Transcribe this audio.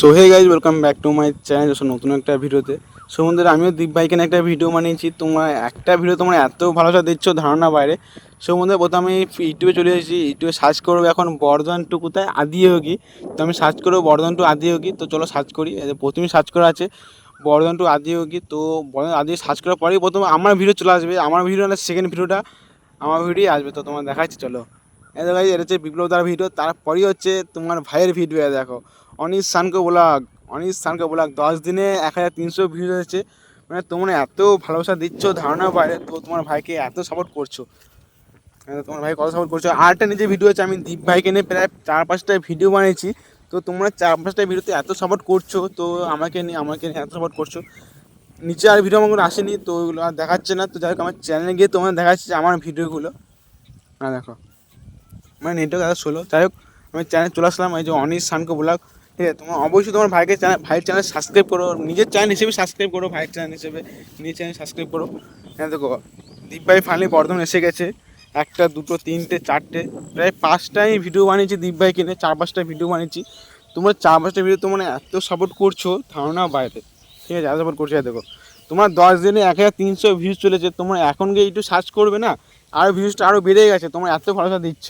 So hey guys, welcome back to my channel. নতুন একটা ভিডিওতে। সো বন্ধুরা, আমিও দীপ ভাইকে নিয়ে একটা ভিডিও বানিয়েছি। তোমার একটা ভিডিও তোমরা এত ভালোবাসা দিচ্ছ ধারণা বাইরে। সো বন্ধুরা, প্রথমে আমি ইউটিউবে চলে এসেছি। ইউটিউবে সার্চ করবো এখন বর্ধমান টু কোথায় আদিয়োগী। তো আমি সার্চ করবো বর্ধমান টু আদিয়োগী। তো চলো সার্চ করি। প্রথমে সার্চ করা আছে বর্ধমান টু আদিয়োগী। তো বর্ধমান আদি সার্চ করার পরেই প্রথমে আমার ভিডিও চলে আসবে। আমার ভিডিও না, সেকেন্ড ভিডিওটা আমার ভিডিও আসবে। তো তোমার দেখাচ্ছি, চলো। এটা গাইজ, এটা হচ্ছে বিপ্লব দার ভিডিও। তারপরেই হচ্ছে তোমার ভাইয়ের ভিডিও। দেখো, অনিশ সানকো ব্লগ। অনিশ সানকো ব্লগ 10 দিনে 1300 ভিউ হয়েছে। মানে তোমরা এত ভালোবাসা দিচ্ছ ধারণা বাইরে। তো তোমার ভাইকে এত সাপোর্ট করছো, তোমার ভাই কত সাপোর্ট করছো। আরেকটা নিজের ভিডিও আছে, আমি দীপ ভাইকে নিয়ে প্রায় 4-5টা ভিডিও বানিয়েছি। তো তোমরা 4-5টা ভিডিওতে এত সাপোর্ট করছো, তো আমাকে নিয়ে এত সাপোর্ট করছো। নিচে আর ভিডিও আমার আসেনি, তো ওগুলো আর দেখাচ্ছে না। তো যাই হোক, আমার চ্যানেলে গিয়ে তোমার দেখাচ্ছে আমার ভিডিওগুলো। হ্যাঁ দেখো, মানে নেটওয়ার্ক এত স্লো। যাই হোক, আমি চ্যানেল চলে আসলাম, এই যে অনিশ সানকো ব্লগ। ঠিক আছে, তোমার অবশ্যই তোমার ভাইয়ের চ্যানেল সাবস্ক্রাইব করো। নিজের চ্যানেল হিসেবে সাবস্ক্রাইব করো, ভাইয়ের চ্যানেল হিসেবে নিজের চ্যানেল সাবস্ক্রাইব করো। হ্যাঁ দেখো, দীপ ভাই ফাইনালি বর্ধমান এসে গেছে। একটা, দুটো, তিনটে, চারটে, প্রায় 5টাই ভিডিও বানিয়েছি দীপ ভাই কিনে। 4-5টা ভিডিও বানিয়েছি। তোমরা 4-5টা ভিডিও তোমরা এত সাপোর্ট করছো ধারণা বাইরে। ঠিক আছে, এত সাপোর্ট করছো। দেখো, তোমার 10 দিনে 1300 ভিউজ চলেছে। তোমরা এখন গিয়ে একটু সার্চ করবে না, আর ভিউজটা আরও বেড়ে গেছে। তোমরা এত ভালোবাসা দিচ্ছ।